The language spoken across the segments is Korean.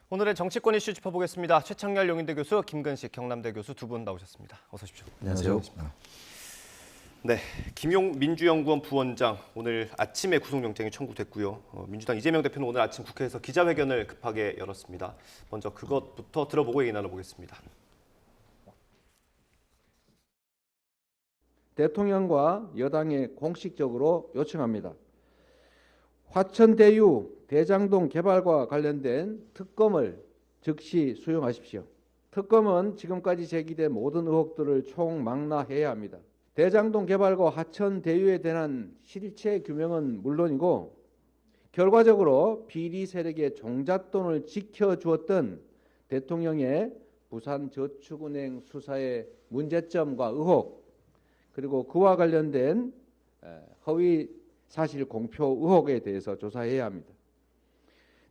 오늘의 정치권 이슈 짚어보겠습니다. 최창렬 용인대 교수, 김근식 경남대 교수 두 분 나오셨습니다. 어서 오십시오. 안녕하세요. 네, 김용 민주연구원 부원장 오늘 아침에 구속영장이 청구됐고요. 민주당 이재명 대표는 오늘 아침 국회에서 기자회견을 급하게 열었습니다. 먼저 그것부터 들어보고 얘기 나눠보겠습니다. 대통령과 여당에 공식적으로 요청합니다. 화천대유 대장동 개발과 관련된 특검을 즉시 수용하십시오. 특검은 지금까지 제기된 모든 의혹들을 총망라해야 합니다. 대장동 개발과 화천대유에 대한 실체 규명은 물론이고 결과적으로 비리 세력의 종잣돈을 지켜주었던 대통령의 부산저축은행 수사의 문제점과 의혹, 그리고 그와 관련된 허위 사실 공표 의혹에 대해서 조사해야 합니다.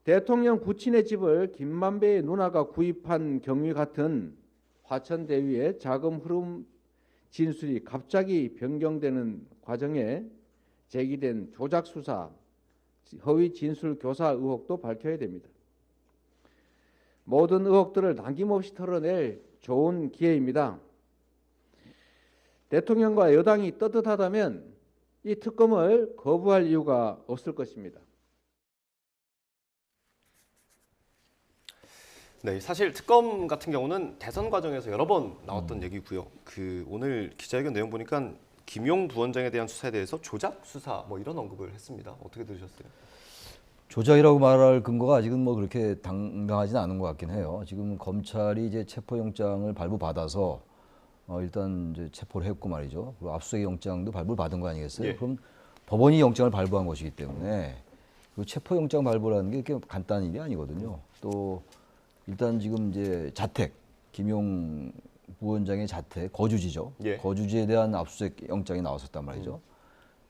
대통령 부친의 집을 김만배의 누나가 구입한 경위 같은 화천대유의 자금 흐름 진술이 갑자기 변경되는 과정에 제기된 조작 수사, 허위 진술 교사 의혹도 밝혀야 됩니다. 모든 의혹들을 남김없이 털어낼 좋은 기회입니다. 대통령과 여당이 떳떳하다면 이 특검을 거부할 이유가 없을 것입니다. 네, 사실 특검 같은 경우는 대선 과정에서 여러 번 나왔던 얘기고요. 오늘 기자회견 내용 보니까 김용 부원장에 대한 수사에 대해서 조작 수사 뭐 이런 언급을 했습니다. 어떻게 들으셨어요? 조작이라고 말할 근거가 아직은 뭐 그렇게 당당하지는 않은 것 같긴 해요. 지금 검찰이 이제 체포영장을 발부받아서 일단 이제 체포를 했고 말이죠. 그리고 압수수색 영장도 발부를 받은 거 아니겠어요? 예. 그럼 법원이 영장을 발부한 것이기 때문에 그 체포영장 발부라는 게 그렇게 간단한 일이 아니거든요. 또 일단 지금 이제 자택, 김용 부원장의 자택, 거주지죠. 예. 거주지에 대한 압수수색 영장이 나왔었단 말이죠.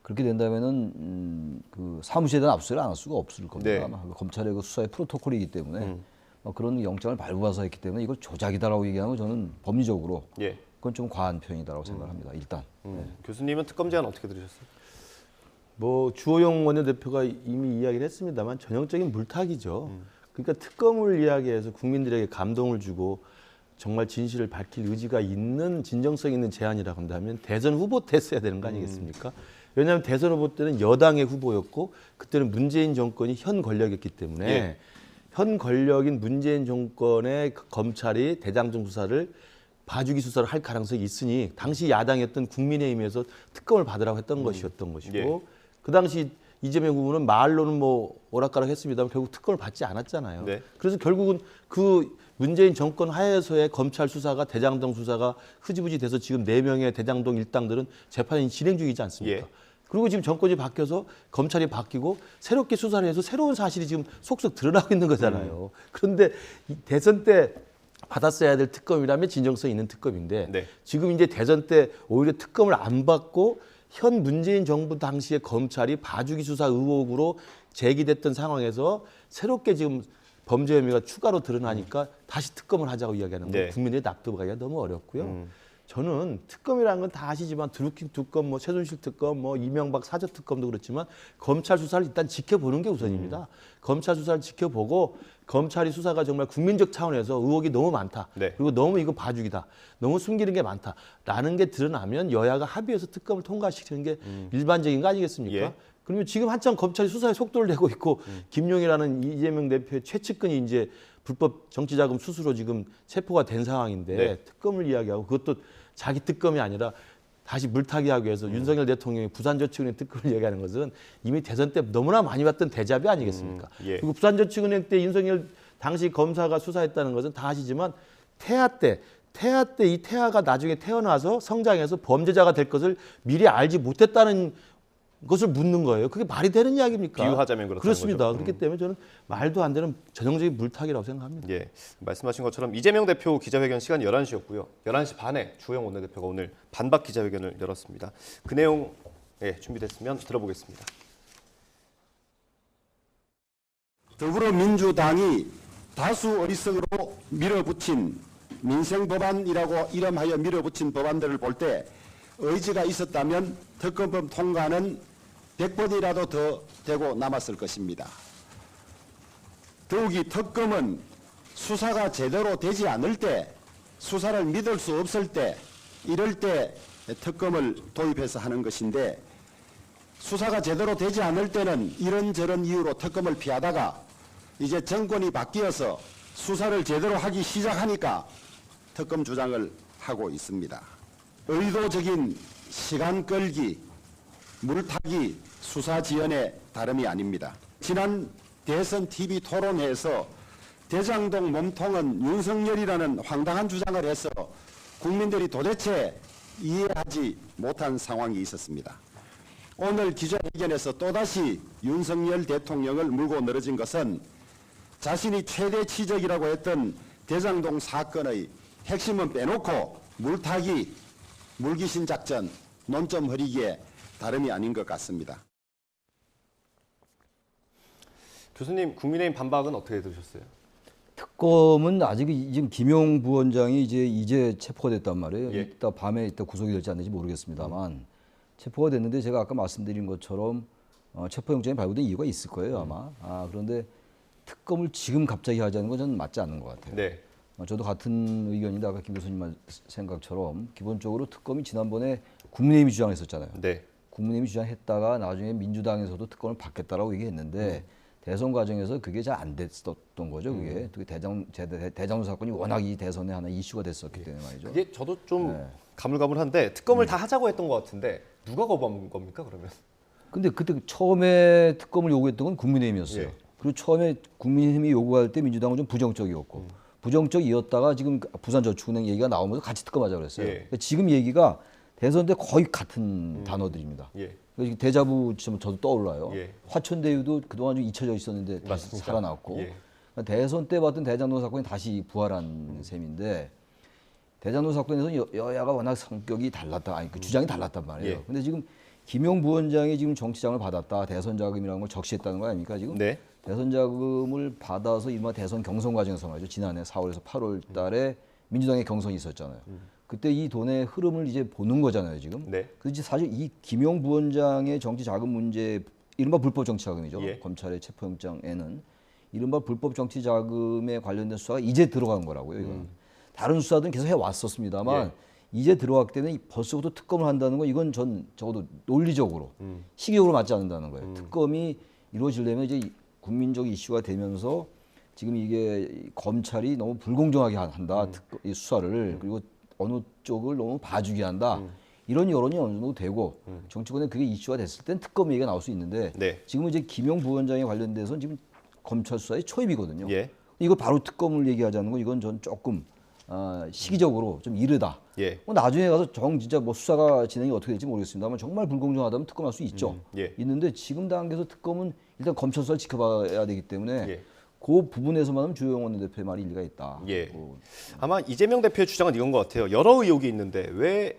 그렇게 된다면은 그 사무실에 대한 압수수색을 안 할 수가 없을 겁니다. 네. 아마 검찰의 그 수사의 프로토콜이기 때문에 그런 영장을 발부해서 했기 때문에 이걸 조작이다라고 얘기하면 저는 법리적으로 예. 그건 좀 과한 표현이다라고 생각합니다. 일단. 네. 교수님은 특검 제안 어떻게 들으셨어요? 뭐 주호영 원내대표가 이미 이야기를 했습니다만 전형적인 물타기죠. 그러니까 특검을 이야기해서 국민들에게 감동을 주고 정말 진실을 밝힐 의지가 있는 진정성 있는 제안이라고 한다면 대선 후보 때 써야 되는 거 아니겠습니까? 왜냐하면 대선 후보 때는 여당의 후보였고 그때는 문재인 정권이 현 권력이었기 때문에 예. 현 권력인 문재인 정권의 검찰이 대장동 수사를 봐주기 수사를 할 가능성이 있으니 당시 야당이었던 국민의힘에서 특검을 받으라고 했던 것이었던 것이고 예. 그 당시 이재명 후보는 말로는 뭐 오락가락 했습니다만 결국 특검을 받지 않았잖아요. 네. 그래서 결국은 그 문재인 정권 하에서의 검찰 수사가 대장동 수사가 흐지부지 돼서 지금 4명의 대장동 일당들은 재판이 진행 중이지 않습니까? 예. 그리고 지금 정권이 바뀌어서 검찰이 바뀌고 새롭게 수사를 해서 새로운 사실이 지금 속속 드러나고 있는 거잖아요. 그런데 이 대선 때 받았어야 될 특검이라면 진정성 있는 특검인데 네. 지금 이제 대선 때 오히려 특검을 안 받고 현 문재인 정부 당시의 검찰이 봐주기 수사 의혹으로 제기됐던 상황에서 새롭게 지금 범죄 혐의가 추가로 드러나니까 다시 특검을 하자고 이야기하는 거 네. 국민들이 납득하기가 너무 어렵고요. 저는 특검이라는 건 다 아시지만 드루킹 특검, 뭐 최순실 특검, 뭐 이명박 사저 특검도 그렇지만 검찰 수사를 일단 지켜보는 게 우선입니다. 검찰 수사를 지켜보고 검찰이 수사가 정말 국민적 차원에서 의혹이 너무 많다. 네. 그리고 너무 이거 봐주기다. 너무 숨기는 게 많다라는 게 드러나면 여야가 합의해서 특검을 통과시키는 게 일반적인 거 아니겠습니까? 예. 그러면 지금 한참 검찰이 수사에 속도를 내고 있고 김용이라는 이재명 대표의 최측근이 이제 불법 정치자금 수수로 지금 체포가 된 상황인데 네. 특검을 이야기하고 그것도 자기 특검이 아니라 다시 물타기하기 위해서 윤석열 대통령이 부산저축은행 특검을 이야기하는 것은 이미 대선 때 너무나 많이 봤던 대자뷰 아니겠습니까? 예. 그리고 부산저축은행 때 윤석열 당시 검사가 수사했다는 것은 다 아시지만 태아 때 이 태아가 나중에 태어나서 성장해서 범죄자가 될 것을 미리 알지 못했다는 것을 묻는 거예요. 그게 말이 되는 이야기입니까? 비유하자면 그렇다는 그렇습니다. 거죠. 그렇기 때문에 저는 말도 안 되는 전형적인 물타기라고 생각합니다. 예, 말씀하신 것처럼 이재명 대표 기자회견 시간 11시였고요. 11시 반에 주호영 원내대표가 오늘 반박 기자회견을 열었습니다. 그 내용 준비됐으면 들어보겠습니다. 더불어민주당이 다수 어리석으로 밀어붙인 민생법안이라고 이름하여 밀어붙인 법안들을 볼 때 의지가 있었다면 특검법 통과는 100번이라도 더 되고 남았을 것입니다. 더욱이 특검은 수사가 제대로 되지 않을 때, 수사를 믿을 수 없을 때, 이럴 때 특검을 도입해서 하는 것인데, 수사가 제대로 되지 않을 때는 이런저런 이유로 특검을 피하다가 이제 정권이 바뀌어서 수사를 제대로 하기 시작하니까 특검 주장을 하고 있습니다. 의도적인 시간 끌기, 물타기 수사 지연의 다름이 아닙니다. 지난 대선 TV 토론회에서 대장동 몸통은 윤석열이라는 황당한 주장을 해서 국민들이 도대체 이해하지 못한 상황이 있었습니다. 오늘 기자회견에서 또다시 윤석열 대통령을 물고 늘어진 것은 자신이 최대 치적이라고 했던 대장동 사건의 핵심은 빼놓고 물타기, 물귀신 작전, 논점 흐리기에 다름이 아닌 것 같습니다. 교수님, 국민의힘 반박은 어떻게 들으셨어요? 특검은 아직 지금 김용 부원장이 이제 체포가 됐단 말이에요. 예. 이따 밤에 구속이 될지 안 될지 모르겠습니다만 체포가 됐는데 제가 아까 말씀드린 것처럼 체포영장이 발부된 이유가 있을 거예요 아마. 그런데 특검을 지금 갑자기 하자는 건 저는 맞지 않는 것 같아요. 네. 저도 같은 의견인데 아까 김 교수님 생각처럼 기본적으로 특검이 지난번에 국민의힘이 주장했었잖아요. 네. 국민의힘이 주장했다가 나중에 민주당에서도 특검을 받겠다라고 얘기했는데 대선 과정에서 그게 잘 안 됐었던 거죠. 그게 대장동 사건이 워낙 이 대선에 하나 이슈가 됐었기 때문에 말이죠. 그게 저도 좀 가물가물한데 특검을 다 하자고 했던 것 같은데 누가 거부한 겁니까 그러면? 근데 그때 처음에 특검을 요구했던 건 국민의힘이었어요. 예. 그리고 처음에 국민의힘이 요구할 때 민주당은 좀 부정적이었고 부정적이었다가 지금 부산저축은행 얘기가 나오면서 같이 특검하자고 그랬어요. 예. 그러니까 지금 얘기가 대선 때 거의 같은 단어들입니다. 예. 그래서 데자부 저도 떠올라요. 예. 화천대유도 그동안 좀 잊혀져 있었는데 다시 맞습니다. 살아났고 예. 그러니까 대선 때 봤던 대장동 사건이 다시 부활한 셈인데 대장동 사건에서 여야가 워낙 성격이 달랐다, 그 주장이 달랐단 말이에요. 예. 근데 지금 김용 부원장이 지금 정치장을 받았다, 대선 자금이라는 걸 적시했다는 거 아닙니까 지금? 네. 대선 자금을 받아서 이른바 대선 경선 과정에서 말이죠. 지난해 4월에서 8월 달에 민주당의 경선이 있었잖아요. 그때 이 돈의 흐름을 이제 보는 거잖아요, 지금. 네. 그래서 사실 이 김용 부원장의 정치 자금 문제, 이른바 불법 정치 자금이죠. 예. 검찰의 체포영장에는 이른바 불법 정치 자금에 관련된 수사가 이제 들어간 거라고요, 이건. 다른 수사들은 계속 해왔었습니다만 이제 들어왔기 때문에 벌써부터 특검을 한다는 건 이건 전 적어도 논리적으로 시기적으로 맞지 않는다는 거예요. 특검이 이루어지려면 이제 국민적 이슈가 되면서 지금 이게 검찰이 너무 불공정하게 한다, 이 수사를. 그리고 어느 쪽을 너무 봐주게 한다. 이런 여론이 어느 정도 되고 정치권에 그게 이슈가 됐을 땐 특검 얘기가 나올 수 있는데 네. 지금은 이제 김용 부원장에 관련돼서는 지금 검찰 수사의 초입이거든요. 예. 이거 바로 특검을 얘기하자는 건 이건 전 조금 시기적으로 좀 이르다. 예. 뭐 나중에 가서 진짜 뭐 수사가 진행이 어떻게 될지 모르겠습니다만 정말 불공정하다면 특검할 수 있죠. 예. 있는데 지금 단계에서 특검은 일단 검찰 수사를 지켜봐야 되기 때문에 예. 그 부분에서만은 주호영 원내대표의 말이 일리가 있다. 예. 아마 이재명 대표의 주장은 이건 것 같아요. 여러 의혹이 있는데 왜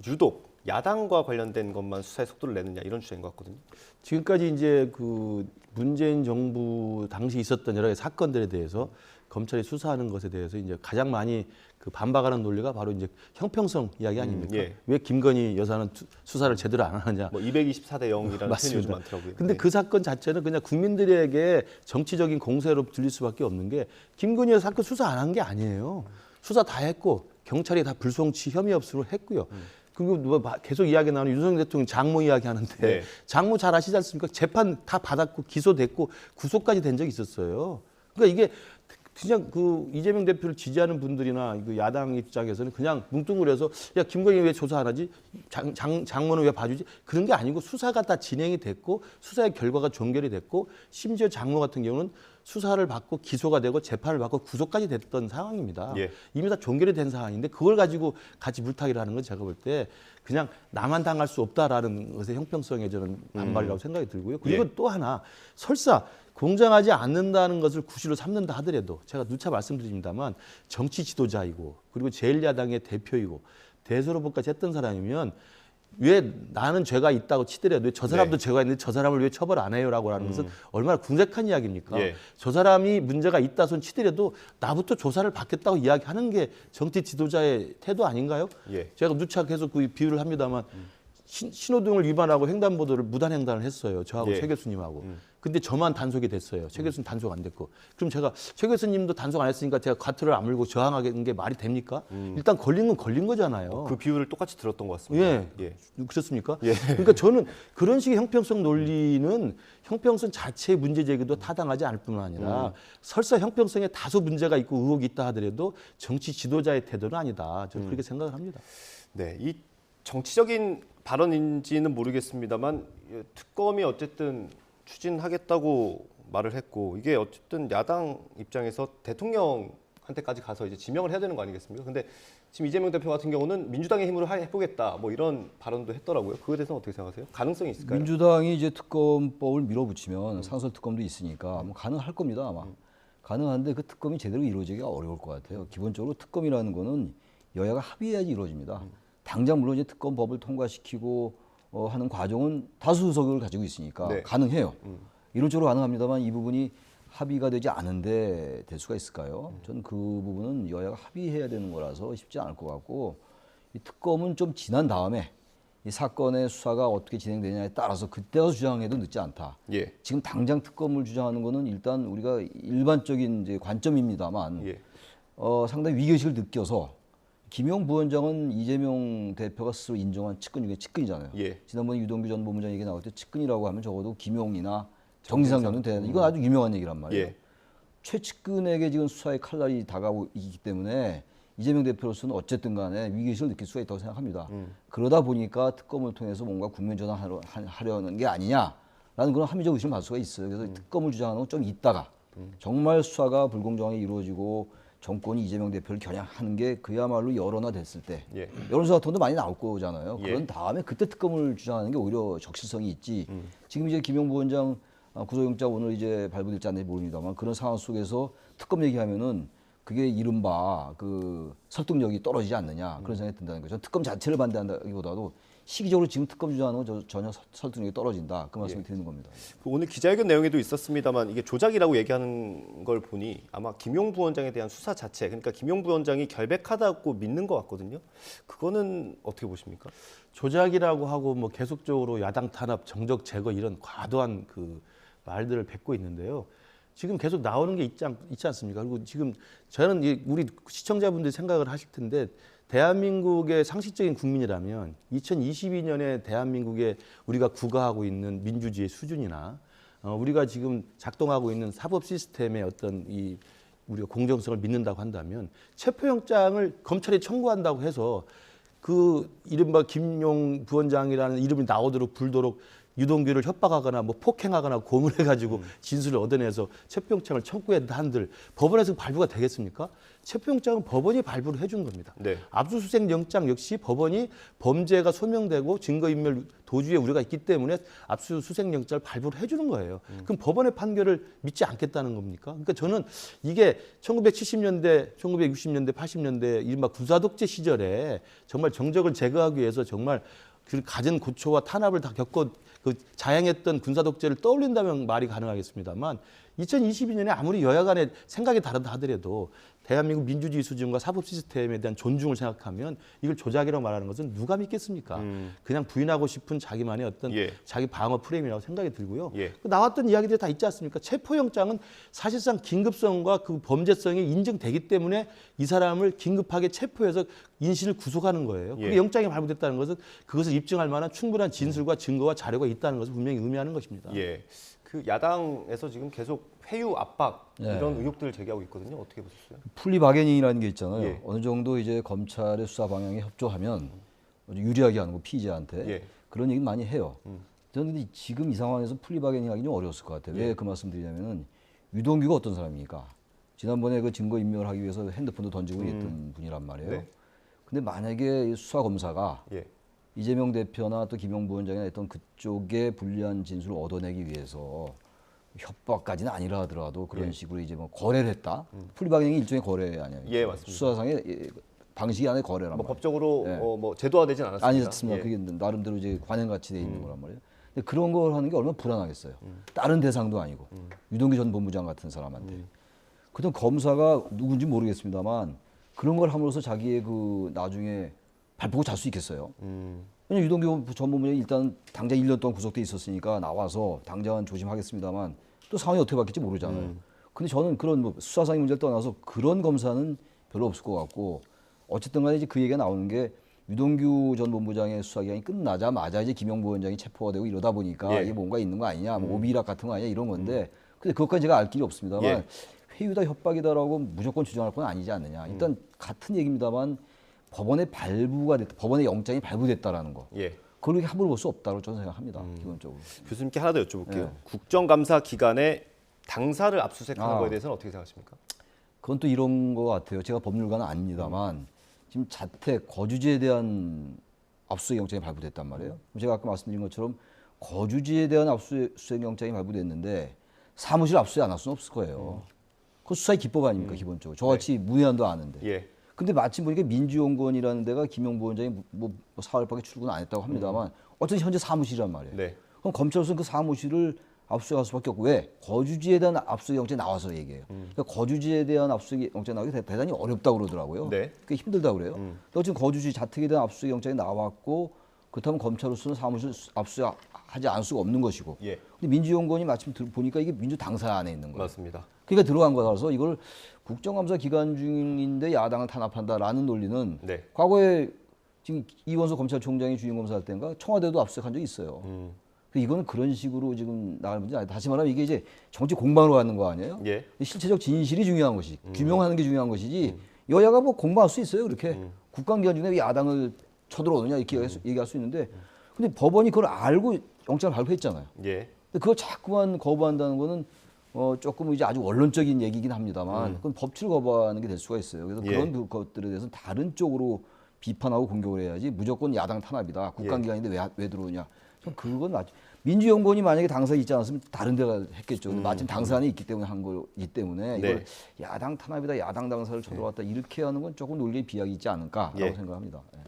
유독 야당과 관련된 것만 수사에 속도를 내느냐 이런 주장인 것 같거든요. 지금까지 이제 그 문재인 정부 당시 있었던 여러 가지 사건들에 대해서 검찰이 수사하는 것에 대해서 이제 가장 많이 그 반박하는 논리가 바로 이제 형평성 이야기 아닙니까? 예. 왜 김건희 여사는 수사를 제대로 안 하느냐? 뭐 224대 0이라는 표현이 요즘 맞습니다. 많더라고요. 근데 네. 그 사건 자체는 그냥 국민들에게 정치적인 공세로 들릴 수밖에 없는 게 김건희 여사 사건 수사 안 한 게 아니에요. 수사 다 했고 경찰이 다 불송치 혐의 없으로 했고요. 그리고 뭐 계속 이야기 나오는 윤석열 대통령 장모 이야기 하는데 네. 장모 잘 아시지 않습니까? 재판 다 받았고 기소됐고 구속까지 된 적이 있었어요. 그러니까 이게 그냥 그 이재명 대표를 지지하는 분들이나 그 야당 입장에서는 그냥 뭉뚱그려서 야 김건희 왜 조사 안 하지? 장모는 왜 봐주지? 그런 게 아니고 수사가 다 진행이 됐고 수사의 결과가 종결이 됐고 심지어 장모 같은 경우는 수사를 받고 기소가 되고 재판을 받고 구속까지 됐던 상황입니다. 예. 이미 다 종결이 된 상황인데 그걸 가지고 같이 물타기를 하는 건 제가 볼 때 그냥 나만 당할 수 없다라는 것의 형평성에 저는 반발이라고 생각이 들고요. 그리고 예. 또 하나 설사 공정하지 않는다는 것을 구실로 삼는다 하더라도 제가 누차 말씀드립니다만 정치 지도자이고 그리고 제1야당의 대표이고 대선후보까지 했던 사람이면 왜 나는 죄가 있다고 치더라도 저 사람도 네. 죄가 있는데 저 사람을 왜 처벌 안 해요라고 하는 것은 얼마나 궁색한 이야기입니까? 예. 저 사람이 문제가 있다 손 치더라도 나부터 조사를 받겠다고 이야기하는 게 정치 지도자의 태도 아닌가요? 예. 제가 누차 계속 그 비유를 합니다만 신호등을 위반하고 횡단보도를 무단횡단을 했어요. 저하고 예. 최 교수님하고. 근데 저만 단속이 됐어요. 최 교수님 단속 안 됐고. 그럼 제가 최 교수님도 단속 안 했으니까 제가 과태료를 안 물고 저항하는 게 말이 됩니까? 일단 걸린 건 걸린 거잖아요. 그 비율을 똑같이 들었던 것 같습니다. 예. 예. 그렇습니까? 예. 그러니까 저는 그런 식의 형평성 논리는 형평성 자체의 문제 제기도 타당하지 않을 뿐만 아니라 설사 형평성에 다소 문제가 있고 의혹이 있다 하더라도 정치 지도자의 태도는 아니다. 저는 그렇게 생각을 합니다. 네, 이 정치적인 발언인지는 모르겠습니다만 특검이 어쨌든 추진하겠다고 말을 했고 이게 어쨌든 야당 입장에서 대통령한테까지 가서 이제 지명을 해야 되는 거 아니겠습니까? 근데 지금 이재명 대표 같은 경우는 민주당의 힘으로 해보겠다 뭐 이런 발언도 했더라고요. 그거에 대해서는 어떻게 생각하세요? 가능성이 있을까요? 민주당이 이제 특검법을 밀어붙이면 상설 특검도 있으니까 뭐 가능할 겁니다 아마. 가능한데 그 특검이 제대로 이루어지기가 어려울 것 같아요. 기본적으로 특검이라는 거는 여야가 합의해야지 이루어집니다. 당장 물론 이제 특검법을 통과시키고 하는 과정은 다수 의석을 가지고 있으니까 네. 가능해요. 이론적으로 가능합니다만 이 부분이 합의가 되지 않은데 될 수가 있을까요? 저는 그 부분은 여야가 합의해야 되는 거라서 쉽지 않을 것 같고 이 특검은 좀 지난 다음에 이 사건의 수사가 어떻게 진행되냐에 따라서 그때 와서 주장해도 늦지 않다. 예. 지금 당장 특검을 주장하는 거는 일단 우리가 일반적인 이제 관점입니다만 예. 상당히 위기의식을 느껴서 김용 부원장은 이재명 대표가 스스로 인정한 측근 중에 측근이잖아요. 예. 지난번에 유동규 전 본부장 얘기 나올 때 측근이라고 하면 적어도 김용이나 정진상 정도는 돼야 되는 이건 아주 유명한 얘기란 말이에요. 예. 최측근에게 지금 수사의 칼날이 다가오고 있기 때문에 이재명 대표로서는 어쨌든 간에 위기의식을 느낄 수가 있다고 생각합니다. 그러다 보니까 특검을 통해서 뭔가 국면 전환하려는 게 아니냐라는 그런 합리적 의심을 받을 수가 있어요. 그래서 특검을 주장하는 건 좀 있다가 정말 수사가 불공정하게 이루어지고 정권이 이재명 대표를 겨냥하는 게 그야말로 여론화됐을 때 예. 여론조사 같은 것도 많이 나올 거잖아요. 예. 그런 다음에 그때 특검을 주장하는 게 오히려 적실성이 있지. 지금 이제 김용 부원장 구속영장 오늘 이제 발부될지 안 될지 모릅니다만 그런 상황 속에서 특검 얘기하면은 그게 이른바 그 설득력이 떨어지지 않느냐 그런 생각이 든다는 거죠. 특검 자체를 반대한다기보다도 시기적으로 지금 특검 주장하는 건 전혀 설득력이 떨어진다 그 말씀을 드리는 겁니다. 그 오늘 기자회견 내용에도 있었습니다만 이게 조작이라고 얘기하는 걸 보니 아마 김용 부원장에 대한 수사 자체 그러니까 김용 부원장이 결백하다고 믿는 것 같거든요. 그거는 어떻게 보십니까? 조작이라고 하고 뭐 계속적으로 야당 탄압, 정적 제거 이런 과도한 그 말들을 뱉고 있는데요. 지금 계속 나오는 게 있지 않습니까? 그리고 지금 저는 우리 시청자분들이 생각을 하실 텐데 대한민국의 상식적인 국민이라면 2022년에 대한민국에 우리가 구가하고 있는 민주주의 수준이나 우리가 지금 작동하고 있는 사법 시스템의 어떤 이 우리가 공정성을 믿는다고 한다면 체포영장을 검찰이 청구한다고 해서 그 이른바 김용 부원장이라는 이름이 나오도록 불도록 유동규를 협박하거나 뭐 폭행하거나 고문해가지고 진술을 얻어내서 체포영장을 청구했다 한들 법원에서 발부가 되겠습니까? 체포영장은 법원이 발부를 해준 겁니다. 네. 압수수색 영장 역시 법원이 범죄가 소명되고 증거인멸 도주에 우려가 있기 때문에 압수수색 영장을 발부를 해주는 거예요. 그럼 법원의 판결을 믿지 않겠다는 겁니까? 그러니까 저는 이게 1970년대, 1960년대, 80년대 이른바 군사독재 시절에 정말 정적을 제거하기 위해서 정말 그 가진 고초와 탄압을 다 겪고 그 자행했던 군사독재를 떠올린다면 말이 가능하겠습니다만 2022년에 아무리 여야 간의 생각이 다르다 하더라도 대한민국 민주주의 수준과 사법 시스템에 대한 존중을 생각하면 이걸 조작이라고 말하는 것은 누가 믿겠습니까? 그냥 부인하고 싶은 자기만의 어떤 예. 자기 방어 프레임이라고 생각이 들고요. 예. 나왔던 이야기들이 다 있지 않습니까? 체포영장은 사실상 긴급성과 그 범죄성이 인정되기 때문에 이 사람을 긴급하게 체포해서 인신을 구속하는 거예요. 예. 그게 영장이 발부됐다는 것은 그것을 입증할 만한 충분한 진술과 증거와 자료가 있다는 것을 분명히 의미하는 것입니다. 예. 그 야당에서 지금 계속 회유 압박 네. 이런 의혹들을 제기하고 있거든요. 어떻게 보셨어요? 풀리 바게닝이라는 게 있잖아요. 예. 어느 정도 이제 검찰의 수사 방향에 협조하면 유리하게 하는 거 피의자한테 예. 그런 얘기 많이 해요. 저는 근데 지금 이 상황에서 풀리 바게닝하기 좀 어려웠을 것 같아요. 예. 왜 그 말씀드리냐면은 유동규가 어떤 사람입니까? 지난번에 그 증거 인멸하기 위해서 핸드폰도 던지고 있던 분이란 말이에요. 네. 근데 만약에 이 수사 검사가 예. 이재명 대표나 또 김용 부원장이나 했던 그쪽에 불리한 진술을 얻어내기 위해서 협박까지는 아니라 하더라도 그런 예. 식으로 이제 뭐 거래를 했다. 풀리바게닝이 일종의 거래 아니에요? 예, 맞습니다. 수사상의 방식이 안에 거래란 뭐 말이에요. 법적으로 예. 뭐 제도화되진 않았습니다. 아니었습니다. 예. 그게 나름대로 이제 관행같이 돼 있는 거란 말이에요. 근데 그런 걸 하는 게 얼마나 불안하겠어요. 다른 대상도 아니고 유동규 전 본부장 같은 사람한테. 그때 검사가 누군지 모르겠습니다만 그런 걸 함으로써 자기의 그 나중에 발 보고 잘 수 있겠어요. 왜냐면 유동규 전 본부장이 일단 당장 1년 동안 구속돼 있었으니까 나와서 당장은 조심하겠습니다만 또 상황이 어떻게 바뀔지 모르잖아요. 근데 저는 그런 뭐 수사상의 문제를 떠나서 그런 검사는 별로 없을 것 같고 어쨌든 간에 이제 그 얘기가 나오는 게 유동규 전 본부장의 수사 기간이 끝나자마자 이제 김영부 원장이 체포가 되고 이러다 보니까 예. 이게 뭔가 있는 거 아니냐, 뭐 오비락 같은 거 아니냐 이런 건데 근데 그것까지 제가 알 길이 없습니다만 예. 회유다 협박이다라고 무조건 주장할 건 아니지 않느냐. 일단 같은 얘기입니다만 법원의 발부가 됐다, 법원의 영장이 발부됐다라는 거. 예. 그걸 그렇게 함부로 볼 수 없다고 저는 생각합니다. 기본적으로. 교수님께 하나 더 여쭤볼게요. 예. 국정감사 기간에 당사를 압수수색하는 아. 거에 대해서는 어떻게 생각하십니까? 그건 또 이런 거 같아요. 제가 법률가는 아닙니다만 지금 자택 거주지에 대한 압수수색 영장이 발부됐단 말이에요. 제가 아까 말씀드린 것처럼 거주지에 대한 압수수색 영장이 발부됐는데 사무실 압수수색 안 할 수는 없을 거예요. 그 수사의 기법 아닙니까 기본적으로. 저같이 문의안도 아는데. 예. 근데 마침 보니까 민주연구원이라는 데가 김영부 원장이 뭐 4월밖에 출근 안 했다고 합니다만 어쨌든 현재 사무실이란 말이에요. 네. 그럼 검찰로서는 그 사무실을 압수수색할 수밖에 없고 왜? 거주지에 대한 압수수색 영장이 나와서 얘기해요. 그러니까 거주지에 대한 압수수색 영장이 나오기 대단히 어렵다고 그러더라고요. 네. 꽤 힘들다고 그래요. 어쨌든 거주지 자택에 대한 압수수색 영장이 나왔고 그렇다면 검찰로서는 사무실 압수수색하지 않을 수가 없는 것이고. 예. 근데 민주연구원이 마침 보니까 이게 민주당사 안에 있는 거예요. 맞습니다. 그러니까 들어간 거라서 이걸 국정감사 기간 중인데 야당을 탄압한다라는 논리는 네. 과거에 지금 이원석 검찰총장이 주임검사할 때인가 청와대도 압수수색한 적이 있어요. 이거는 그런 식으로 지금 나갈 문제 아니에요. 다시 말하면 이게 이제 정치 공방으로 가는 거 아니에요? 예. 실체적 진실이 중요한 것이 규명하는 게 중요한 것이지 여야가 뭐 공방할 수 있어요. 그렇게 국감기간 중에 왜 야당을 쳐들어오느냐 이렇게 얘기할 수 있는데 근데 법원이 그걸 알고 영장을 발부했잖아요. 예. 근데 그걸 자꾸만 거부한다는 거는 조금 이제 아주 원론적인 얘기긴 합니다만 그건 법치를 거부하는 게 될 수가 있어요. 그래서 예. 그런 것들에 대해서는 다른 쪽으로 비판하고 공격을 해야지 무조건 야당 탄압이다. 국감기간인데 왜 들어오냐. 전 그건 맞죠. 민주연구원이 만약에 당사에 있지 않았으면 다른 데가 했겠죠. 근데 마침 당사 안에 있기 때문에 한 거이기 때문에 이걸 네. 야당 탄압이다. 야당 당사를 쳐들어왔다. 이렇게 하는 건 조금 논리의 비약이 있지 않을까라고 예. 생각합니다. 예.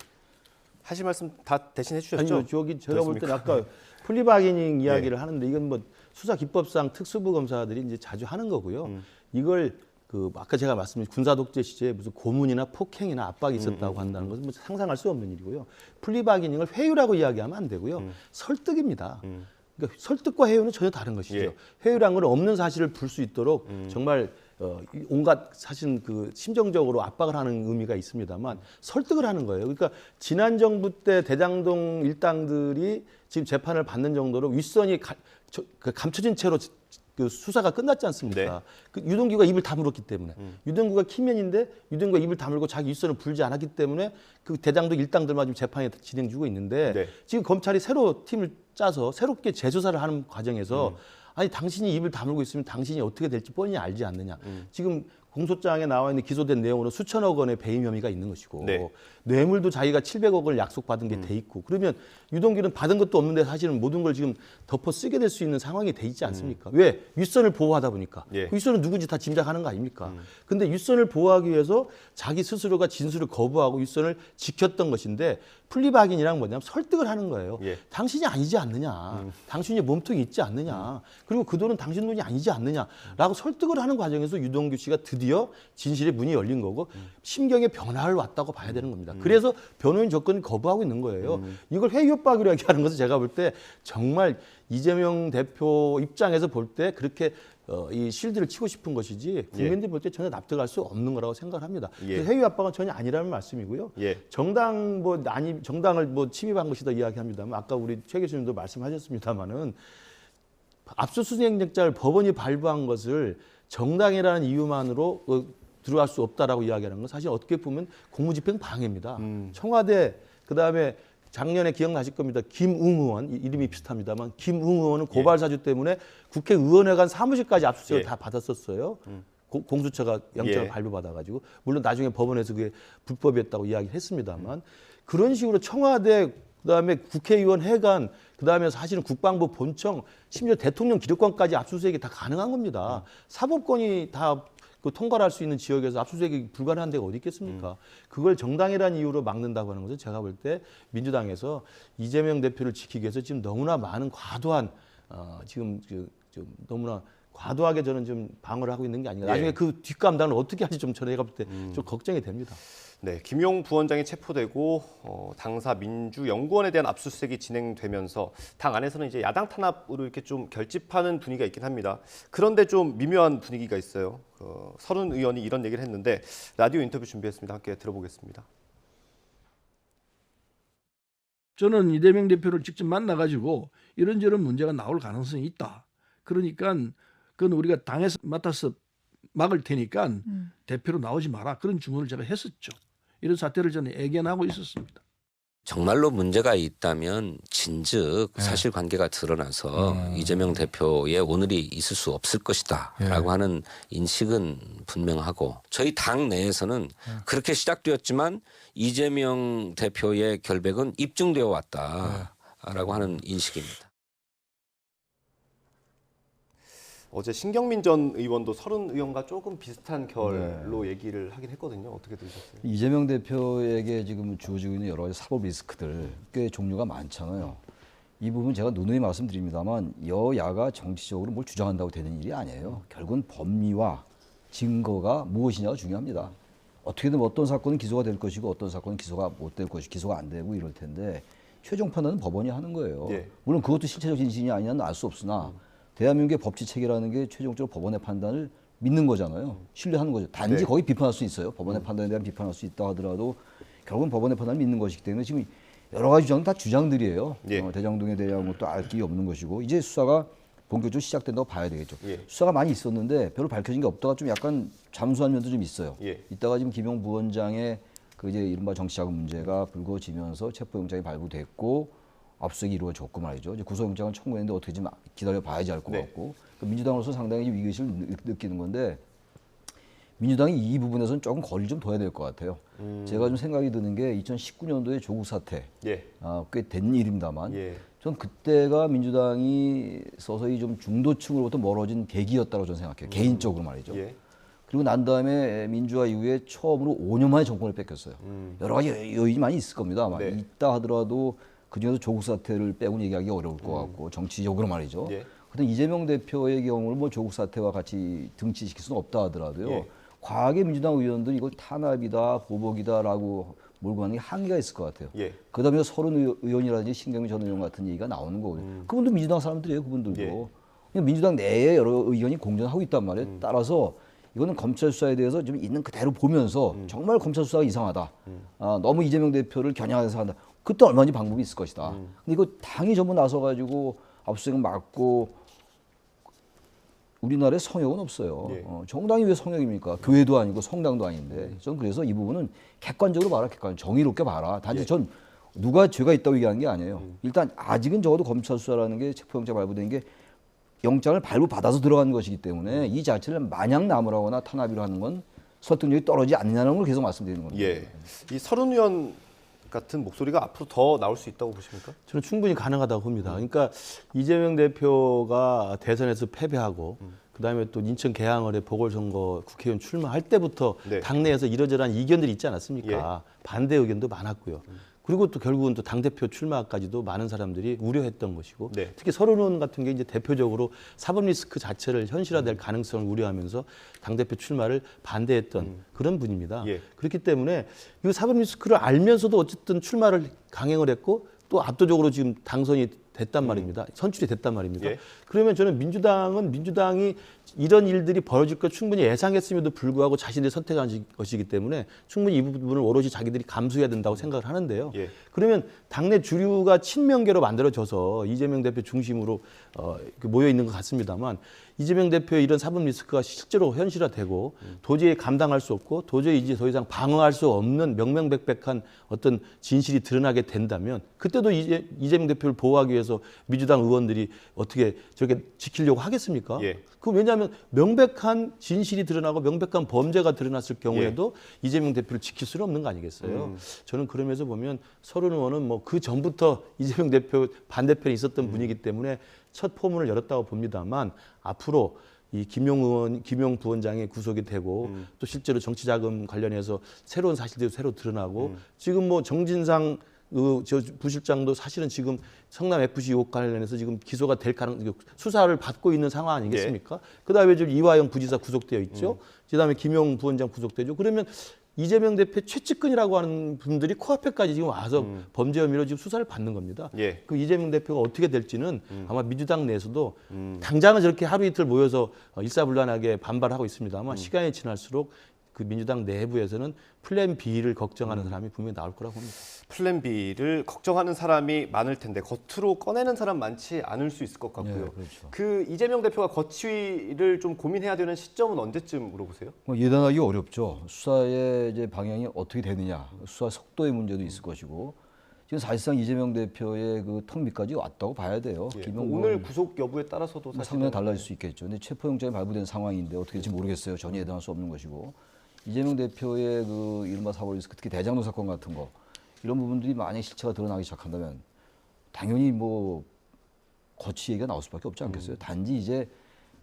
하실 말씀 다 대신 해주셨죠? 아니요, 저기 제가 볼 때는 아까 플리바게닝 이야기를 하는데 이건 뭐 수사 기법상 특수부 검사들이 이제 자주 하는 거고요. 이걸 그 아까 제가 말씀드린 군사 독재 시절에 무슨 고문이나 폭행이나 압박이 있었다고 한다는 것은 뭐 상상할 수 없는 일이고요. 플리바게닝을 회유라고 이야기하면 안 되고요. 설득입니다. 그러니까 설득과 회유는 전혀 다른 것이죠. 예. 회유란 건 없는 사실을 불 수 있도록 정말 온갖 사실 그 심정적으로 압박을 하는 의미가 있습니다만 설득을 하는 거예요. 그러니까 지난 정부 때 대장동 일당들이 지금 재판을 받는 정도로 윗선이 감춰진 채로 그 수사가 끝났지 않습니까? 네. 그 유동규가 입을 다물었기 때문에 유동규가 키맨인데 유동규가 입을 다물고 자기 윗선을 불지 않았기 때문에 그 대장동 일당들만 지금 재판이 진행 중고 있는데 네. 지금 검찰이 새로 팀을 짜서 새롭게 재조사를 하는 과정에서 아니 당신이 입을 다물고 있으면 당신이 어떻게 될지 뻔히 알지 않느냐. 지금 공소장에 나와 있는 기소된 내용으로 수천억 원의 배임 혐의가 있는 것이고 네. 뇌물도 자기가 700억 원을 약속받은 게 돼 있고 그러면 유동규는 받은 것도 없는데 사실은 모든 걸 지금 덮어 쓰게 될 수 있는 상황이 돼 있지 않습니까? 왜? 윗선을 보호하다 보니까. 예. 그 윗선은 누군지 다 짐작하는 거 아닙니까? 근데 윗선을 보호하기 위해서 자기 스스로가 진술을 거부하고 윗선을 지켰던 것인데 플리바긴이란 뭐냐면 설득을 하는 거예요. 예. 당신이 아니지 않느냐. 당신이 몸통이 있지 않느냐. 그리고 그 돈은 당신 돈이 아니지 않느냐라고 설득을 하는 과정에서 유동규 씨가 드디어 진실의 문이 열린 거고 심경의 변화를 왔다고 봐야 되는 겁니다. 그래서 변호인 조건을 거부하고 있는 거예요. 이걸 회유협박이라고 얘기하는 것은 제가 볼 때 정말 이재명 대표 입장에서 볼 때 그렇게 이 실드를 치고 싶은 것이지 국민들이 볼 때 전혀 납득할 수 없는 거라고 생각합니다. 예. 회유 압박은 전혀 아니라는 말씀이고요. 예. 정당을 침입한 것이다 이야기합니다만 아까 우리 최 교수님도 말씀하셨습니다마는 압수수색영장을 법원이 발부한 것을 정당이라는 이유만으로 들어갈 수 없다라고 이야기하는 건 사실 어떻게 보면 공무집행 방해입니다. 청와대 그다음에 작년에 기억나실 겁니다. 김웅 의원 이름이 비슷합니다만 김웅 의원은 고발 사주 때문에 국회의원회관 사무실까지 압수수색을 다 받았었어요. 공수처가 영장을 예. 발부받아가지고 물론 나중에 법원에서 그게 불법이었다고 이야기했습니다만 그런 식으로 청와대 그다음에 국회의원 회관 그다음에 사실은 국방부 본청 심지어 대통령 기록관까지 압수수색이 다 가능한 겁니다. 사법권이 다 그 통과할 수 있는 지역에서 압수수색이 불가능한 데가 어디 있겠습니까? 그걸 정당이라는 이유로 막는다고 하는 것은 제가 볼 때 민주당에서 이재명 대표를 지키기 위해서 지금 너무나 많은 과도한 지금 너무나 과도하게 저는 좀 방어를 하고 있는 게 아닌가. 예. 나중에 그 뒷감당을 어떻게 할지 좀 저는 해볼 때 좀 걱정이 됩니다. 네, 김용 부원장이 체포되고 당사 민주연구원에 대한 압수수색이 진행되면서 당 안에서는 이제 야당 탄압으로 이렇게 좀 결집하는 분위기가 있긴 합니다. 그런데 좀 미묘한 분위기가 있어요. 서른 의원이 이런 얘기를 했는데 라디오 인터뷰 준비했습니다. 함께 들어보겠습니다. 저는 이재명 대표를 직접 만나가지고 이런저런 문제가 나올 가능성이 있다. 그러니까 그건 우리가 당에서 맡아서 막을 테니까 대표로 나오지 마라. 그런 주문을 제가 했었죠. 이런 사태를 저는 예견하고 있었습니다. 정말로 문제가 있다면 진즉 사실관계가 드러나서 이재명 대표의 오늘이 있을 수 없을 것이다라고 하는 인식은 분명하고 저희 당 내에서는 그렇게 시작되었지만 이재명 대표의 결백은 입증되어 왔다라고 하는 인식입니다. 어제 신경민 전 의원도 서른 의원과 조금 비슷한 결로 얘기를 하긴 했거든요. 어떻게 들으셨어요? 이재명 대표에게 지금 주어지고 있는 여러 가지 사법 리스크들 꽤 종류가 많잖아요. 이 부분 제가 누누이 말씀드립니다만 여야가 정치적으로 뭘 주장한다고 되는 일이 아니에요. 결국은 법리와 증거가 무엇이냐가 중요합니다. 어떻게든 어떤 사건은 기소가 될 것이고 어떤 사건은 기소가 못 될 것이고 기소가 안 되고 이럴 텐데 최종 판단은 법원이 하는 거예요. 예. 물론 그것도 실체적 진실이 아니냐는 알 수 없으나 대한민국의 법치 체계라는 게 최종적으로 법원의 판단을 믿는 거잖아요. 신뢰하는 거죠. 단지 네. 거기 비판할 수 있어요. 법원의 판단에 대한 비판할 수 있다 하더라도 결국은 법원의 판단을 믿는 것이기 때문에 지금 여러 가지 주장은 다 주장들이에요. 예. 대장동에 대한 것도 알 길이 없는 것이고 이제 수사가 본격적으로 시작된다고 봐야 되겠죠. 예. 수사가 많이 있었는데 별로 밝혀진 게 없다가 좀 약간 잠수한 면도 좀 있어요. 예. 이따가 지금 김용 부원장의 그 이제 이른바 정치자금 문제가 불거지면서 체포영장이 발부됐고 압수수색이 이루어졌고 말이죠. 이제 구속영장을 청구했는데 어떻게 좀 기다려 봐야지 알 것 네. 같고 민주당으로서 상당히 위기의식을 느끼는 건데 민주당이 이 부분에서는 조금 거리를 좀 둬야 될 것 같아요. 제가 좀 생각이 드는 게 2019년도에 조국 사태 예. 꽤 된 일입니다만 예. 전 그때가 민주당이 서서히 좀 중도층으로부터 멀어진 계기였다고 저는 생각해요. 개인적으로 말이죠. 예. 그리고 난 다음에 민주화 이후에 처음으로 5년 만에 정권을 뺏겼어요. 여러 가지 요인이 많이 있을 겁니다. 아마 네. 있다 하더라도 그중에서 조국 사태를 빼고는 얘기하기 어려울 것 같고 정치적으로 말이죠. 예. 근데 이재명 대표의 경우를 뭐 조국 사태와 같이 등치시킬 수는 없다 하더라도요. 예. 과하게 민주당 의원들이 이걸 탄압이다, 보복이다라고 몰고 가는 게 한계가 있을 것 같아요. 예. 그다음에 서른 의원이라든지 신경민 전 의원 같은 얘기가 나오는 거거든요. 그분도 민주당 사람들이에요. 그분들도. 예. 그냥 민주당 내에 여러 의견이 공존하고 있단 말이에요. 따라서 이거는 검찰 수사에 대해서 좀 있는 그대로 보면서 정말 검찰 수사가 이상하다. 너무 이재명 대표를 겨냥해서 한다. 그때 얼마든지 방법이 있을 것이다. 근데 이거 당이 전부 나서가지고 압수수색 막고 우리나라에 성역은 없어요. 예. 정당이 왜 성역입니까? 교회도 아니고 성당도 아닌데. 전 그래서 이 부분은 객관적으로 봐라. 정의롭게 봐라. 단지 전 누가 죄가 있다고 얘기하는 게 아니에요. 일단 아직은 적어도 검찰 수사라는 게 체포영장 발부된 게 영장을 발부받아서 들어가는 것이기 때문에 이 자체를 마냥 나무라거나 탄압이라 하는 건 설득력이 떨어지지 않느냐는 걸 계속 말씀드리는 겁니다. 예. 이 서른 의원 같은 목소리가 앞으로 더 나올 수 있다고 보십니까? 저는 충분히 가능하다고 봅니다. 그러니까 이재명 대표가 대선에서 패배하고 그다음에 또 인천 계양을에 보궐선거 국회의원 출마할 때부터 네. 당내에서 이러저러한 이견들이 있지 않았습니까? 반대 의견도 많았고요. 그리고 또 결국은 또 당대표 출마까지도 많은 사람들이 우려했던 것이고 네. 특히 서른 의원 같은 게 이제 대표적으로 사법 리스크 자체를 현실화될 가능성을 우려하면서 당대표 출마를 반대했던 그런 분입니다. 예. 그렇기 때문에 이 사법 리스크를 알면서도 어쨌든 출마를 강행을 했고 또 압도적으로 지금 당선이 됐단 말입니다. 선출이 됐단 말입니다. 예. 그러면 저는 민주당이 이런 일들이 벌어질 걸 충분히 예상했음에도 불구하고 자신들이 선택한 것이기 때문에 충분히 이 부분을 오롯이 자기들이 감수해야 된다고 생각을 하는데요. 예. 그러면 당내 주류가 친명계로 만들어져서 이재명 대표 중심으로 모여 있는 것 같습니다만 이재명 대표의 이런 사법 리스크가 실제로 현실화되고 도저히 감당할 수 없고 도저히 이제 더 이상 방어할 수 없는 명명백백한 어떤 진실이 드러나게 된다면 그때도 이재명 대표를 보호하기 위해서 민주당 의원들이 어떻게 저렇게 지키려고 하겠습니까? 예. 그 왜냐하면 명백한 진실이 드러나고 명백한 범죄가 드러났을 경우에도 이재명 대표를 지킬 수는 없는 거 아니겠어요? 저는 그러면서 보면 서른 의원은 뭐 그 전부터 이재명 대표 반대편에 있었던 분이기 때문에 첫 포문을 열었다고 봅니다만 앞으로 이 김용 부원장이 구속이 되고 또 실제로 정치자금 관련해서 새로운 사실들이 새로 드러나고 지금 뭐 정진상 저 부실장도 사실은 지금 성남 FC 의혹 관련해서 지금 기소가 될 수사를 받고 있는 상황 아니겠습니까? 그다음에 지금 이화영 부지사 구속되어 있죠. 그다음에 김용 부원장 구속되죠. 그러면 이재명 대표 최측근이라고 하는 분들이 코앞에까지 지금 와서 범죄 혐의로 지금 수사를 받는 겁니다. 예. 그 이재명 대표가 어떻게 될지는 아마 민주당 내에서도 당장은 저렇게 하루 이틀 모여서 일사불란하게 반발하고 있습니다. 아마 시간이 지날수록 그 민주당 내부에서는 플랜 B를 걱정하는 사람이 분명히 나올 거라고 봅니다. 플랜 B를 걱정하는 사람이 많을 텐데 겉으로 꺼내는 사람 많지 않을 수 있을 것 같고요. 네, 그렇죠. 그 이재명 대표가 거취를 좀 고민해야 되는 시점은 언제쯤 물어보세요? 뭐 예단하기 어렵죠. 수사의 이제 방향이 어떻게 되느냐, 수사 속도의 문제도 있을 것이고 지금 사실상 이재명 대표의 그 턱 밑까지 왔다고 봐야 돼요. 예, 김용건 오늘 구속 여부에 따라서도 뭐 사실 상당히 달라질 수 있겠죠. 근데 체포영장이 발부된 상황인데 어떻게 될지 모르겠어요. 전혀 예단할 수 없는 것이고 이재명 대표의 그 이른바 사법리스크, 특히 대장동 사건 같은 거 이런 부분들이 만약 실체가 드러나기 시작한다면 당연히 뭐 거취 얘기가 나올 수밖에 없지 않겠어요. 단지 이제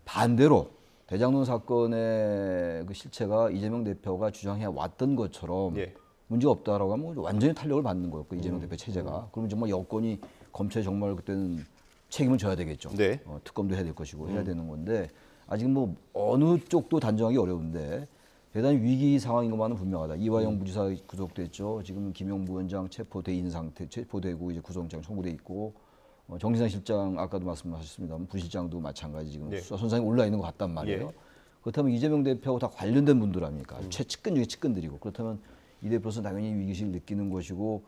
반대로 대장동 사건의 그 실체가 이재명 대표가 주장해 왔던 것처럼 예. 문제가 없다라고 하면 완전히 탄력을 받는 거였고 이재명 대표 체제가. 그러면 정말 여권이 검찰이 정말 그때는 책임을 져야 되겠죠. 네. 특검도 해야 될 것이고 해야 되는 건데 아직은 뭐 어느 쪽도 단정하기 어려운데 대단히 위기 상황인 것만은 분명하다. 이화영 부지사 구속됐죠. 지금 김용 부원장 체포돼 상태, 체포되고 이제 구속영장 청구돼 있고 정진상 실장 아까도 말씀하셨습니다만 부실장도 마찬가지 지금 네. 수사 선상에 올라 있는 것 같단 말이에요. 예. 그렇다면 이재명 대표하고 다 관련된 분들 아닙니까? 최측근 중에 측근들이고 그렇다면 이 대표로서 당연히 위기의식을 느끼는 것이고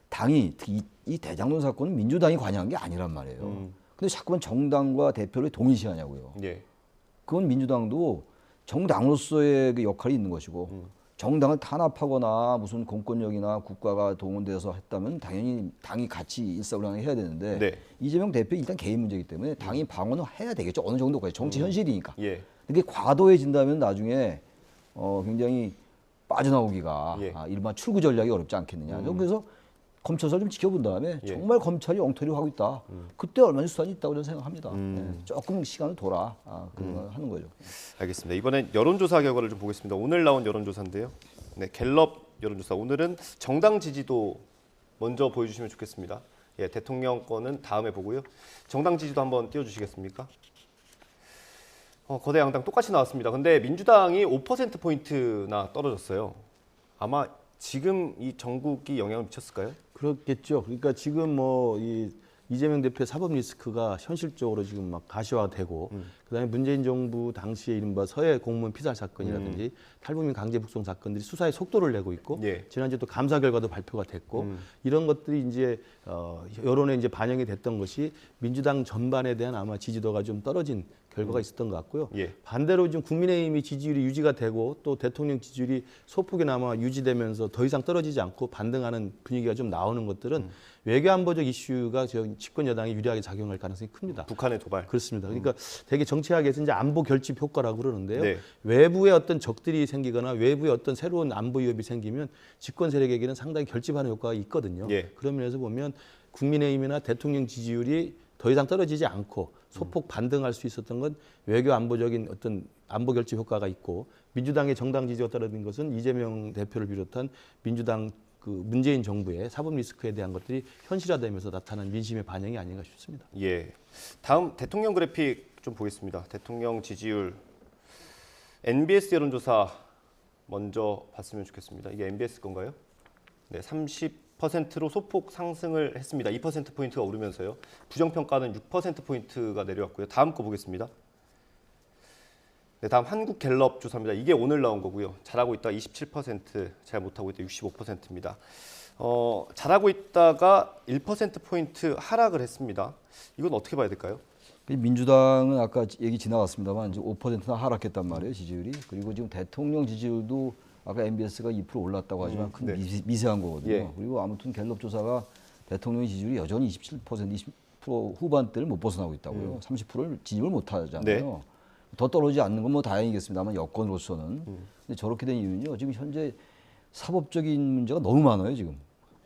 당이 특히 이 대장동 사건은 민주당이 관여한 게 아니란 말이에요. 근데 자꾸만 정당과 대표를 동일시하냐고요. 예. 그건 민주당도 정당으로서의 그 역할이 있는 것이고 정당을 탄압하거나 무슨 공권력이나 국가가 동원돼서 했다면 당연히 당이 같이 일사불란하게 해야 되는데 네. 이재명 대표 일단 개인 문제이기 때문에 당이 방어는 해야 되겠죠. 어느 정도까지 정치 현실이니까. 예. 이게 과도해진다면 나중에 굉장히 빠져나오기가 예. 이른바 출구 전략이 어렵지 않겠느냐. 그래서 검찰을 좀 지켜본 다음에 예. 정말 검찰이 엉터리를 하고 있다. 그때 얼마나 수단이 있다고 저는 생각합니다. 예. 조금 시간을 둬라. 그런 하는 거죠. 알겠습니다. 이번엔 여론조사 결과를 좀 보겠습니다. 오늘 나온 여론조사인데요. 네, 갤럽 여론조사. 오늘은 정당 지지도 먼저 보여주시면 좋겠습니다. 예, 대통령 거는 다음에 보고요. 정당 지지도 한번 띄워주시겠습니까? 거대 양당 똑같이 나왔습니다. 근데 민주당이 5%포인트나 떨어졌어요. 아마 지금 이 정국이 영향을 미쳤을까요? 그렇겠죠. 그러니까 지금 뭐 이재명 대표의 사법 리스크가 현실적으로 지금 막 가시화되고 그다음에 문재인 정부 당시에 이른바 서해 공무원 피살 사건이라든지 탈북민 강제 북송 사건들이 수사의 속도를 내고 있고 예. 지난주에 또 감사 결과도 발표가 됐고 이런 것들이 이제 여론에 이제 반영이 됐던 것이 민주당 전반에 대한 아마 지지도가 좀 떨어진 결과가 있었던 것 같고요. 예. 반대로 지금 국민의힘이 지지율이 유지가 되고 또 대통령 지지율이 소폭이나마 유지되면서 더 이상 떨어지지 않고 반등하는 분위기가 좀 나오는 것들은 외교 안보적 이슈가 집권 여당에 유리하게 작용할 가능성이 큽니다. 북한의 도발. 그렇습니다. 그러니까 되게 정치학에서 이제 안보 결집 효과라고 그러는데요. 네. 외부에 어떤 적들이 생기거나 외부에 어떤 새로운 안보 위협이 생기면 집권 세력에게는 상당히 결집하는 효과가 있거든요. 예. 그런 면에서 보면 국민의힘이나 대통령 지지율이 더 이상 떨어지지 않고 소폭 반등할 수 있었던 건 외교 안보적인 어떤 안보 결집 효과가 있고 민주당의 정당 지지가 떨어진 것은 이재명 대표를 비롯한 민주당 그 문재인 정부의 사법 리스크에 대한 것들이 현실화되면서 나타난 민심의 반영이 아닌가 싶습니다. 예. 다음 대통령 그래픽 좀 보겠습니다. 대통령 지지율 NBS 여론조사 먼저 봤으면 좋겠습니다. 이게 NBS 건가요? 네, 30%로 소폭 상승을 했습니다. 2%포인트가 오르면서요. 부정평가는 6%포인트가 내려왔고요. 다음 거 보겠습니다. 네, 다음 한국갤럽 조사입니다. 이게 오늘 나온 거고요. 잘하고 있다 27%, 잘 못하고 있다 65%입니다. 잘하고 있다가 1%포인트 하락을 했습니다. 이건 어떻게 봐야 될까요? 민주당은 아까 얘기 지나갔습니다만 이제 5%나 하락했단 말이에요, 지지율이. 그리고 지금 대통령 지지율도 아까 MBS가 2% 올랐다고 하지만 큰 네. 미세한 거거든요. 예. 그리고 아무튼 갤럽 조사가 대통령의 지지율이 여전히 27%, 20% 후반대를 못 벗어나고 있다고요. 30%를 지지를 못 하잖아요. 네. 더 떨어지지 않는 건 뭐 다행이겠습니다만 여건으로서는. 근데 저렇게 된 이유는요. 지금 현재 사법적인 문제가 너무 많아요. 지금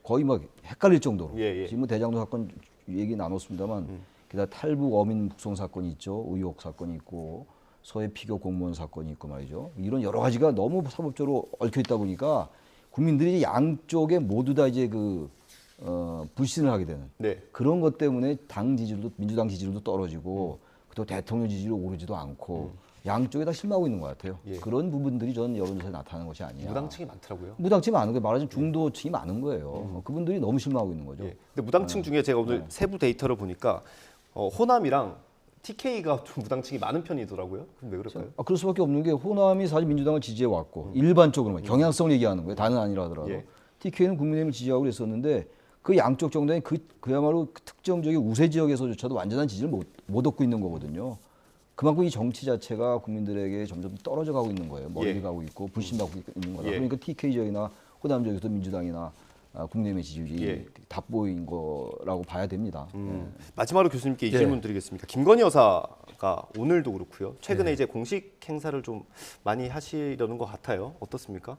거의 막 헷갈릴 정도로. 예. 지금 뭐 대장동 사건 얘기 나눴습니다만 게다가 탈북 어민 북송 사건이 있죠. 의혹 사건이 있고 서해 피교 공무원 사건이 있고 말이죠. 이런 여러 가지가 너무 사법적으로 얽혀 있다 보니까 국민들이 양쪽에 모두 다 이제 그 불신을 하게 되는 네. 그런 것 때문에 당 지지율도 민주당 지지율도 떨어지고 또 대통령 지지율 오르지도 않고 양쪽에 다 실망하고 있는 것 같아요. 예. 그런 부분들이 저는 여론조사에 나타나는 것이 아니야. 무당층이 많더라고요. 무당층이 많은 거예요. 말하자면 중도층이 많은 거예요. 그분들이 너무 실망하고 있는 거죠. 예. 근데 무당층 중에 제가 오늘 세부 데이터를 보니까 호남이랑 TK가 좀 무당층이 많은 편이더라고요. 그럼 왜 그럴까요? 그럴 수밖에 없는 게 호남이 사실 민주당을 지지해 왔고 일반적으로 경향성을 얘기하는 거예요. 다는 아니라 하더라도 예. TK는 국민의힘을 지지하고 그랬었는데 그 양쪽 정당이 그야말로 특정적인 우세 지역에서조차도 완전한 지지를 못 얻고 있는 거거든요. 그만큼 이 정치 자체가 국민들에게 점점 떨어져 가고 있는 거예요. 멀리 예. 가고 있고 불신받고 있는 거다. 예. 그러니까 TK 지역이나 호남 지역에서 민주당이나 국민의힘의 지지율이 예. 답보인 거라고 봐야 됩니다. 마지막으로 교수님께 이 예. 질문 드리겠습니다. 김건희 여사가 오늘도 그렇고요. 최근에 이제 공식 행사를 좀 많이 하시려는 것 같아요. 어떻습니까?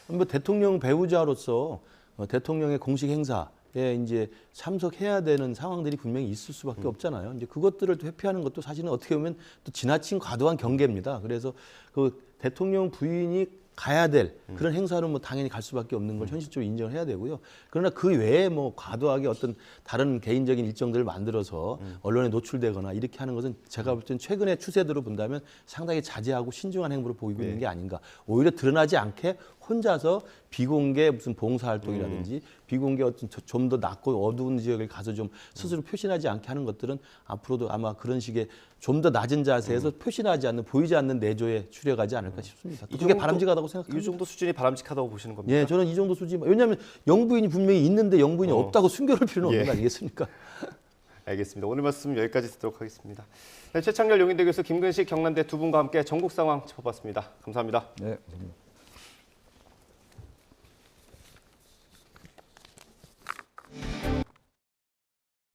뭐 대통령 배우자로서 대통령의 공식 행사에 이제 참석해야 되는 상황들이 분명히 있을 수밖에 없잖아요. 이제 그것들을 또 회피하는 것도 사실은 어떻게 보면 또 지나친 과도한 경계입니다. 그래서 그 대통령 부인이 가야 될 그런 행사는 뭐 당연히 갈 수밖에 없는 걸 현실적으로 인정을 해야 되고요. 그러나 그 외에 뭐 과도하게 어떤 다른 개인적인 일정들을 만들어서 언론에 노출되거나 이렇게 하는 것은 제가 볼 때는 최근의 추세대로 본다면 상당히 자제하고 신중한 행보를 보이고 있는 게 아닌가. 오히려 드러나지 않게 혼자서 비공개 무슨 봉사활동이라든지 비공개 어떤 좀 더 낮고 어두운 지역에 가서 좀 스스로 표신하지 않게 하는 것들은 앞으로도 아마 그런 식의 좀 더 낮은 자세에서 표신하지 않는 보이지 않는 내조에 추려가지 않을까 싶습니다. 또 그게 바람직하다고 이 생각합니다. 정도 수준이 바람직하다고 보시는 겁니까? 예, 저는 이 정도 수준. 왜냐하면 영부인이 분명히 있는데 영부인이 없다고 숨겨놓을 필요는 없는 예. 거 아니겠습니까? 알겠습니다. 오늘 말씀 여기까지 듣도록 하겠습니다. 네, 최창렬 용인대 교수, 김근식 경남대 두 분과 함께 전국 상황 짚어봤습니다. 감사합니다. 네, 감사합니다.